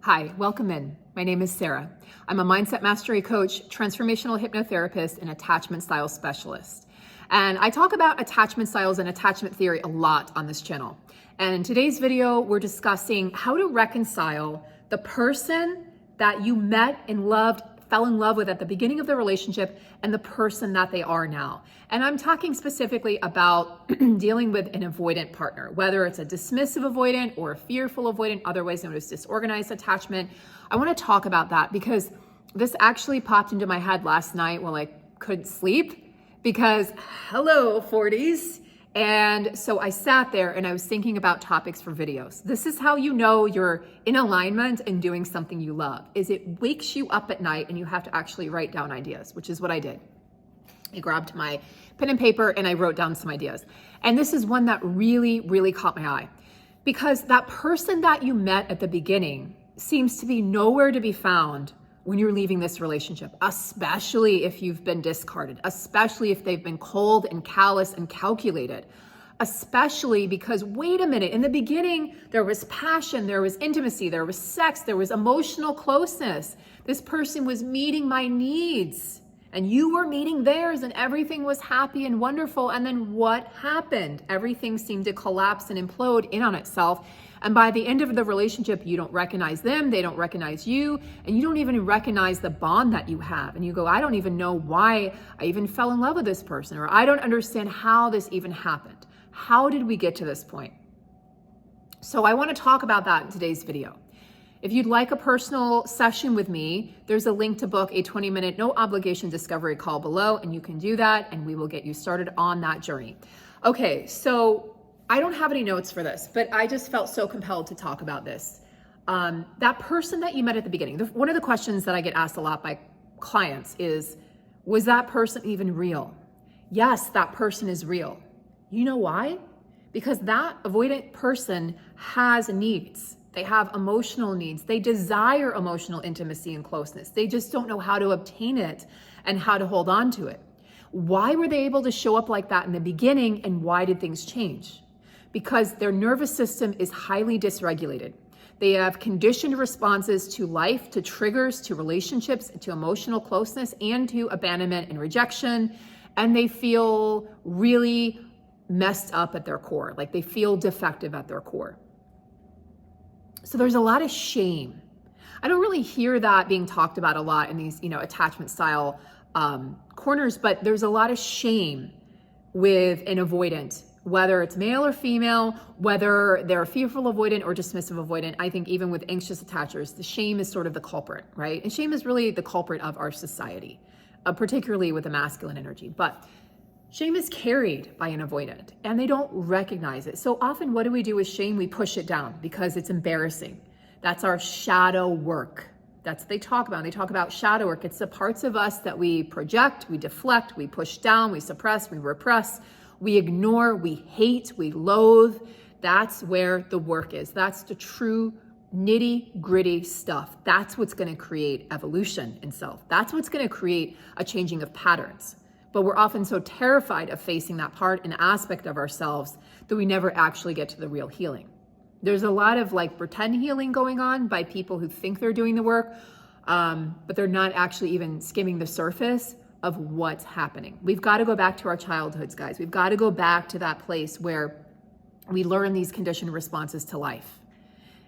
Hi, welcome in. My name is Sarah. I'm a mindset mastery coach, transformational hypnotherapist, and attachment style specialist. And I talk about attachment styles and attachment theory a lot on this channel. And in today's video, we're discussing how to reconcile the person that you met and loved, fell in love with at the beginning of the relationship and the person that they are now. And I'm talking specifically about dealing with an avoidant partner, whether it's a dismissive avoidant or a fearful avoidant, otherwise known as disorganized attachment. I want to talk about that because this actually popped into my head last night while I couldn't sleep because hello 40s. And so I sat there and I was thinking about topics for videos. This is how you know you're in alignment and doing something you love, is it wakes you up at night and you have to actually write down ideas, which is what I did. I grabbed my pen and paper and I wrote down some ideas. And this is one that really, really caught my eye because that person that you met at the beginning seems to be nowhere to be found when you're leaving this relationship, especially if you've been discarded, especially if they've been cold and callous and calculated, especially because, wait a minute, in the beginning, there was passion, there was intimacy, there was sex, there was emotional closeness. This person was meeting my needs and you were meeting theirs and everything was happy and wonderful. And then what happened? Everything seemed to collapse and implode in on itself. And by the end of the relationship, you don't recognize them, they don't recognize you, and you don't even recognize the bond that you have. And you go, I don't even know why I even fell in love with this person, or I don't understand how this even happened. How did we get to this point? So I want to talk about that in today's video. If you'd like a personal session with me, there's a link to book a 20-minute no obligation discovery call below, and you can do that, and we will get you started on that journey. Okay, so I don't have any notes for this, but I just felt so compelled to talk about this. That person that you met at the beginning, one of the questions that I get asked a lot by clients is, was that person even real? Yes, that person is real. You know why? Because that avoidant person has needs. They have emotional needs. They desire emotional intimacy and closeness. They just don't know how to obtain it and how to hold on to it. Why were they able to show up like that in the beginning, and why did things change? Because their nervous system is highly dysregulated. They have conditioned responses to life, to triggers, to relationships, to emotional closeness, and to abandonment and rejection. And they feel really messed up at their core, like they feel defective at their core. So there's a lot of shame. I don't really hear that being talked about a lot in these, attachment style corners, but there's a lot of shame with an avoidant, whether it's male or female, whether they're fearful avoidant or dismissive avoidant. I think even with anxious attachers, the shame is sort of the culprit, right? And shame is really the culprit of our society, particularly with the masculine energy. But shame is carried by an avoidant and they don't recognize it. So often what do we do with shame? We push it down because it's embarrassing. That's our shadow work. That's what they talk about. They talk about shadow work. It's the parts of us that we project, we deflect, we push down, we suppress, we repress, we ignore, we hate, we loathe. That's where the work is. That's the true nitty gritty stuff. That's what's going to create evolution in self. That's what's going to create a changing of patterns. But we're often so terrified of facing that part and aspect of ourselves that we never actually get to the real healing. There's a lot of pretend healing going on by people who think they're doing the work, but they're not actually even skimming the surface of what's happening. We've got to go back to our childhoods, guys. We've got to go back to that place where we learn these conditioned responses to life.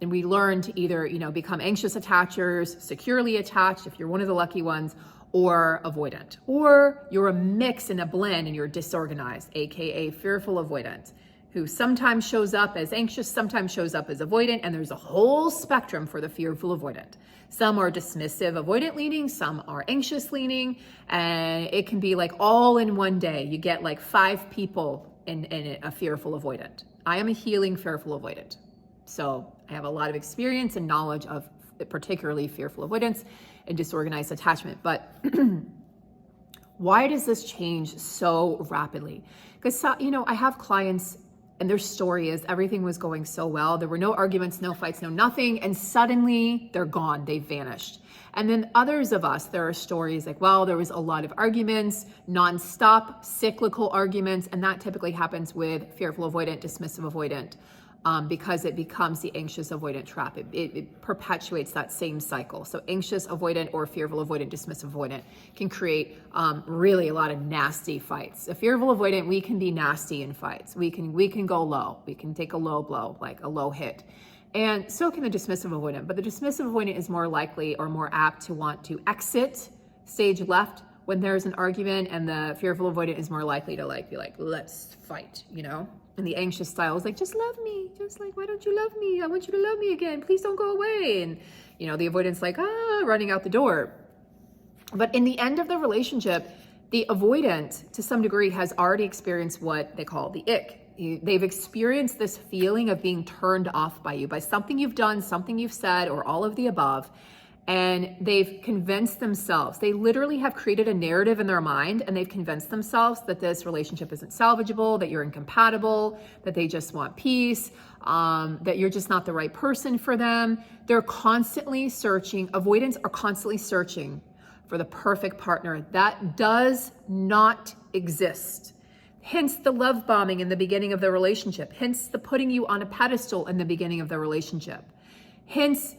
And we learn to either, become anxious attachers, securely attached, if you're one of the lucky ones, or avoidant. Or you're a mix and a blend and you're disorganized, AKA fearful avoidant, who sometimes shows up as anxious, sometimes shows up as avoidant, and there's a whole spectrum for the fearful avoidant. Some are dismissive avoidant leaning, some are anxious leaning, and it can be all in one day. You get 5 people in a fearful avoidant. I am a healing fearful avoidant. So I have a lot of experience and knowledge of particularly fearful avoidance and disorganized attachment. But why does this change so rapidly? Because, I have clients and their story is everything was going so well. There were no arguments, no fights, no nothing. And suddenly they're gone, they vanished. And then others of us, there are stories there was a lot of arguments, nonstop cyclical arguments. And that typically happens with fearful avoidant, dismissive avoidant because it becomes the anxious avoidant trap. It perpetuates that same cycle. So anxious avoidant or fearful avoidant, dismissive avoidant can create really a lot of nasty fights. A fearful avoidant, we can be nasty in fights. We can go low. We can take a low blow, like a low hit. And so can the dismissive avoidant. But the dismissive avoidant is more likely or more apt to want to exit stage left when there's an argument, and the fearful avoidant is more likely to be like, let's fight, And the anxious style is like, just love me. Just like, why don't you love me? I want you to love me again. Please don't go away. And, the avoidant's like, running out the door. But in the end of the relationship, the avoidant, to some degree, has already experienced what they call the ick. They've experienced this feeling of being turned off by you, by something you've done, something you've said, or all of the above. And they've convinced themselves, they literally have created a narrative in their mind, and they've convinced themselves that this relationship isn't salvageable, that you're incompatible, that they just want peace, that you're just not the right person for them. They're constantly searching, avoidants are constantly searching for the perfect partner. That does not exist. Hence the love bombing in the beginning of the relationship. Hence the putting you on a pedestal in the beginning of the relationship. Hence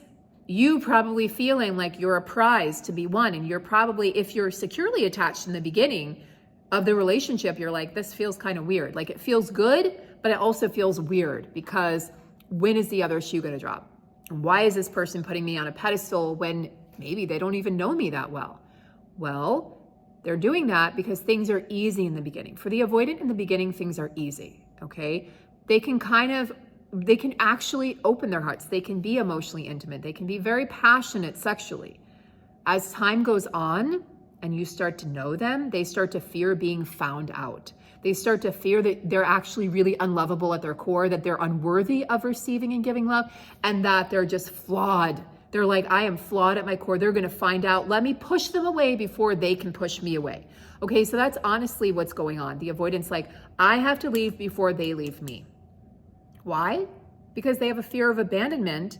you probably feeling like you're a prize to be won. And you're probably, if you're securely attached in the beginning of the relationship, you're like, this feels kind of weird. Like, it feels good, but it also feels weird, because when is the other shoe going to drop? Why is this person putting me on a pedestal when maybe they don't even know me that well? Well, they're doing that because things are easy in the beginning. For the avoidant, in the beginning, things are easy, okay? They can actually open their hearts. They can be emotionally intimate. They can be very passionate sexually. As time goes on and you start to know them, they start to fear being found out. They start to fear that they're actually really unlovable at their core, that they're unworthy of receiving and giving love, and that they're just flawed. They're like, I am flawed at my core. They're going to find out. Let me push them away before they can push me away. Okay, so that's honestly what's going on. The avoidant's like, I have to leave before they leave me. Why? Because they have a fear of abandonment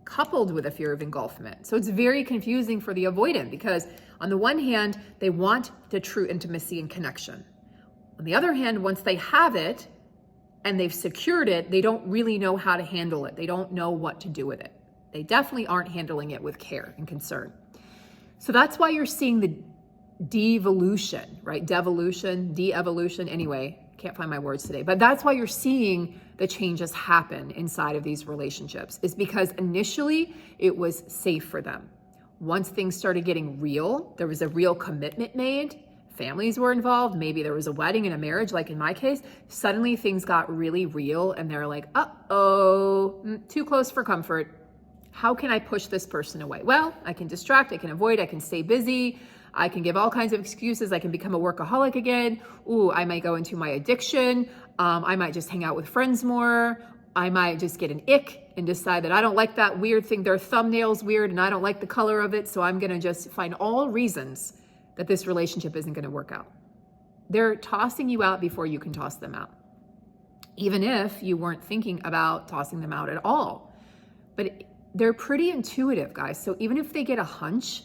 coupled with a fear of engulfment. So it's very confusing for the avoidant, because on the one hand, they want the true intimacy and connection. On the other hand, once they have it and they've secured it, they don't really know how to handle it. They don't know what to do with it. They definitely aren't handling it with care and concern. So that's why you're seeing the devolution, right? Devolution, de-evolution, anyway. Can't find my words today, but that's why you're seeing the changes happen inside of these relationships, is because initially it was safe for them. Once things started getting real, there was a real commitment made, families were involved, maybe there was a wedding and a marriage, like in my case, suddenly things got really real, and they're like, too close for comfort. How can I push this person away? Well, I can distract, I can avoid, I can stay busy, I can give all kinds of excuses. I can become a workaholic again. I might go into my addiction. I might just hang out with friends more. I might just get an ick and decide that I don't like that weird thing. Their thumbnail's weird and I don't like the color of it. So I'm going to just find all reasons that this relationship isn't going to work out. They're tossing you out before you can toss them out, even if you weren't thinking about tossing them out at all. But they're pretty intuitive, guys. So even if they get a hunch,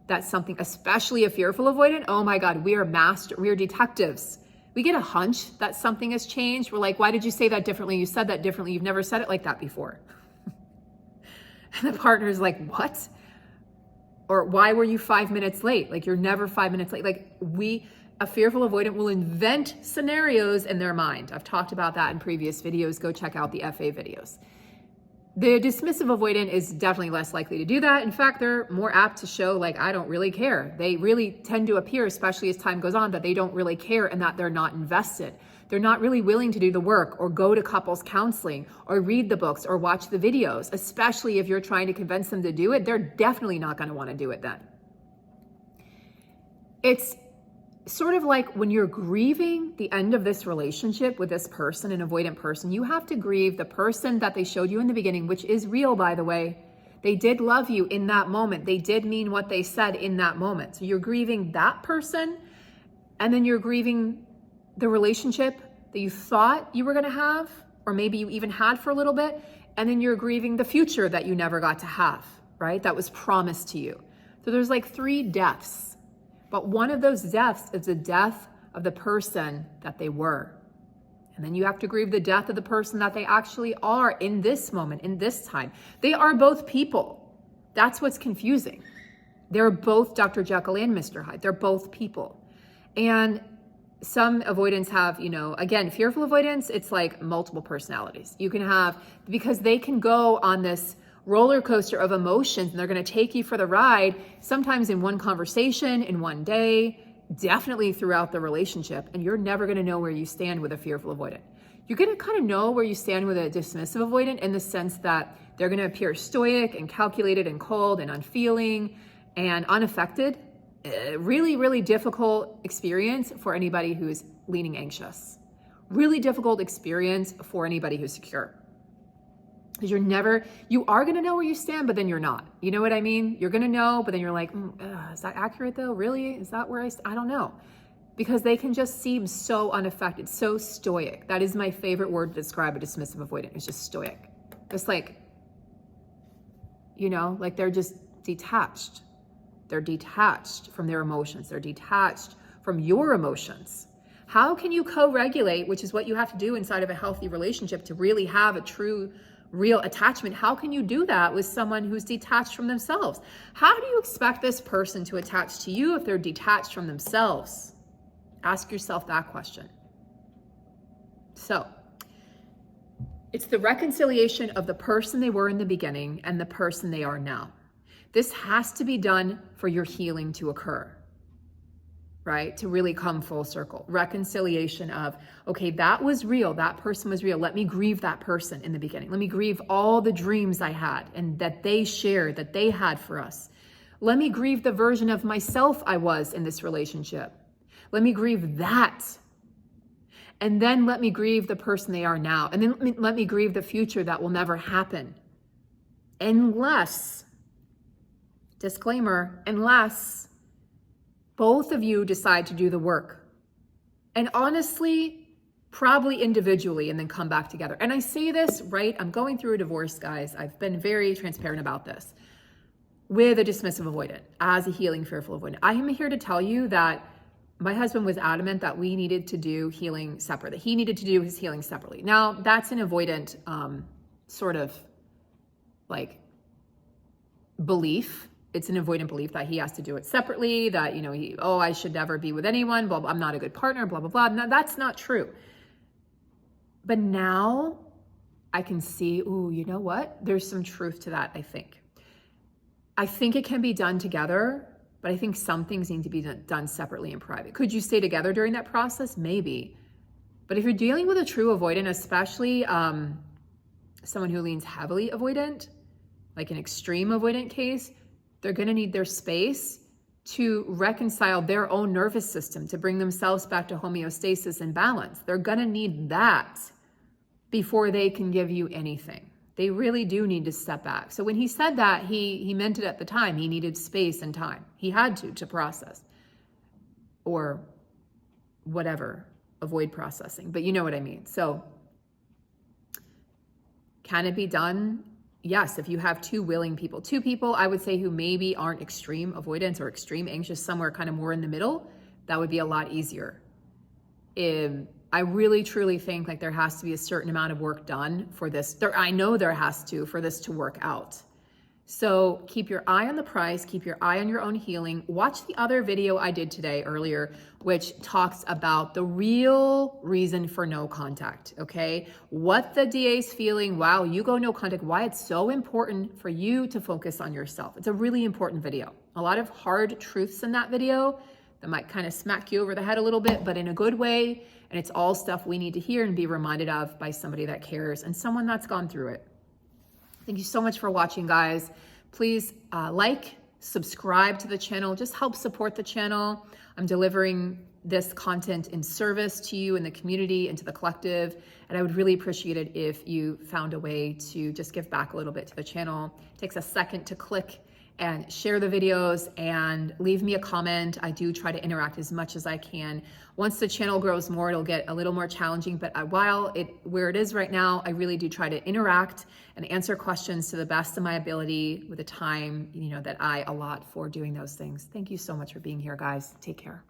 that's something, especially a fearful avoidant, oh my God, we are detectives. We get a hunch that something has changed. We're like, why did you say that differently? You said that differently. You've never said it like that before. And the partner's like, what? Or why were you 5 minutes late? Like, you're never 5 minutes late. Like, a fearful avoidant will invent scenarios in their mind. I've talked about that in previous videos. Go check out the FA videos. The dismissive avoidant is definitely less likely to do that. In fact, they're more apt to show like, I don't really care. They really tend to appear, especially as time goes on, that they don't really care and that they're not invested. They're not really willing to do the work or go to couples counseling or read the books or watch the videos, especially if you're trying to convince them to do it. They're definitely not going to want to do it then. It's sort of like when you're grieving the end of this relationship with this person, an avoidant person, you have to grieve the person that they showed you in the beginning, which is real, by the way. They did love you in that moment. They did mean what they said in that moment. So you're grieving that person, and then you're grieving the relationship that you thought you were going to have, or maybe you even had for a little bit, and then you're grieving the future that you never got to have, right? That was promised to you. So there's like 3 deaths. But one of those deaths is the death of the person that they were. And then you have to grieve the death of the person that they actually are in this moment, in this time. They are both people. That's what's confusing. They're both Dr. Jekyll and Mr. Hyde. They're both people. And some avoidants have, again, fearful avoidance, it's like multiple personalities. You can have, because they can go on this roller coaster of emotions and they're going to take you for the ride, sometimes in one conversation, in one day, definitely throughout the relationship, and you're never going to know where you stand with a fearful avoidant. You're going to kind of know where you stand with a dismissive avoidant in the sense that they're going to appear stoic and calculated and cold and unfeeling and unaffected. Really, really difficult experience for anybody who's leaning anxious. Really difficult experience for anybody who's secure. Because you are going to know where you stand, but then you're not. You know what I mean? You're going to know, but then you're like, is that accurate though? Really? Is that where I don't know. Because they can just seem so unaffected, so stoic. That is my favorite word to describe a dismissive avoidant. It's just stoic. Just like they're just detached. They're detached from their emotions. They're detached from your emotions. How can you co-regulate, which is what you have to do inside of a healthy relationship to really have a true real attachment? How can you do that with someone who's detached from themselves? How do you expect this person to attach to you if they're detached from themselves? Ask yourself that question. So it's the reconciliation of the person they were in the beginning and the person they are now. This has to be done for your healing to occur, right? To really come full circle. Reconciliation of, okay, that was real. That person was real. Let me grieve that person in the beginning. Let me grieve all the dreams I had and that they shared, that they had for us. Let me grieve the version of myself I was in this relationship. Let me grieve that. And then let me grieve the person they are now. And then let me grieve the future that will never happen. Unless, disclaimer, unless both of you decide to do the work. And honestly, probably individually, and then come back together. And I say this, right? I'm going through a divorce, guys. I've been very transparent about this with a dismissive avoidant as a healing fearful avoidant. I am here to tell you that my husband was adamant that we needed to do healing separately. He needed to do his healing separately. Now, that's an avoidant sort of like belief. It's an avoidant belief that he has to do it separately, that, I should never be with anyone, blah, blah, I'm not a good partner, blah, blah, blah. No, that's not true. But now I can see, you know what? There's some truth to that, I think. I think it can be done together, but I think some things need to be done separately in private. Could you stay together during that process? Maybe. But if you're dealing with a true avoidant, especially someone who leans heavily avoidant, like an extreme avoidant case, they're going to need their space to reconcile their own nervous system, to bring themselves back to homeostasis and balance. They're going to need that before they can give you anything. They really do need to step back. So when he said that, he meant it at the time. He needed space and time. He had to process or whatever, avoid processing. But you know what I mean. So can it be done? Yes, if you have two willing people. Two people, I would say, who maybe aren't extreme avoidance or extreme anxious, somewhere kind of more in the middle, that would be a lot easier. I really, truly think like there has to be a certain amount of work done for this. I know there has to, for this to work out. So keep your eye on the prize, keep your eye on your own healing. Watch the other video I did today earlier, which talks about the real reason for no contact, okay? What the DA's feeling while you go no contact, why it's so important for you to focus on yourself. It's a really important video. A lot of hard truths in that video that might kind of smack you over the head a little bit, but in a good way. And it's all stuff we need to hear and be reminded of by somebody that cares and someone that's gone through it. Thank you so much for watching, guys. Please subscribe to the channel. Just help support the channel. I'm delivering this content in service to you and the community and to the collective. And I would really appreciate it if you found a way to just give back a little bit to the channel. It takes a second to click and share the videos and leave me a comment. I do try to interact as much as I can. Once the channel grows more, it'll get a little more challenging, but where it is right now, I really do try to interact and answer questions to the best of my ability with the time, that I allot for doing those things. Thank you so much for being here, guys. Take care.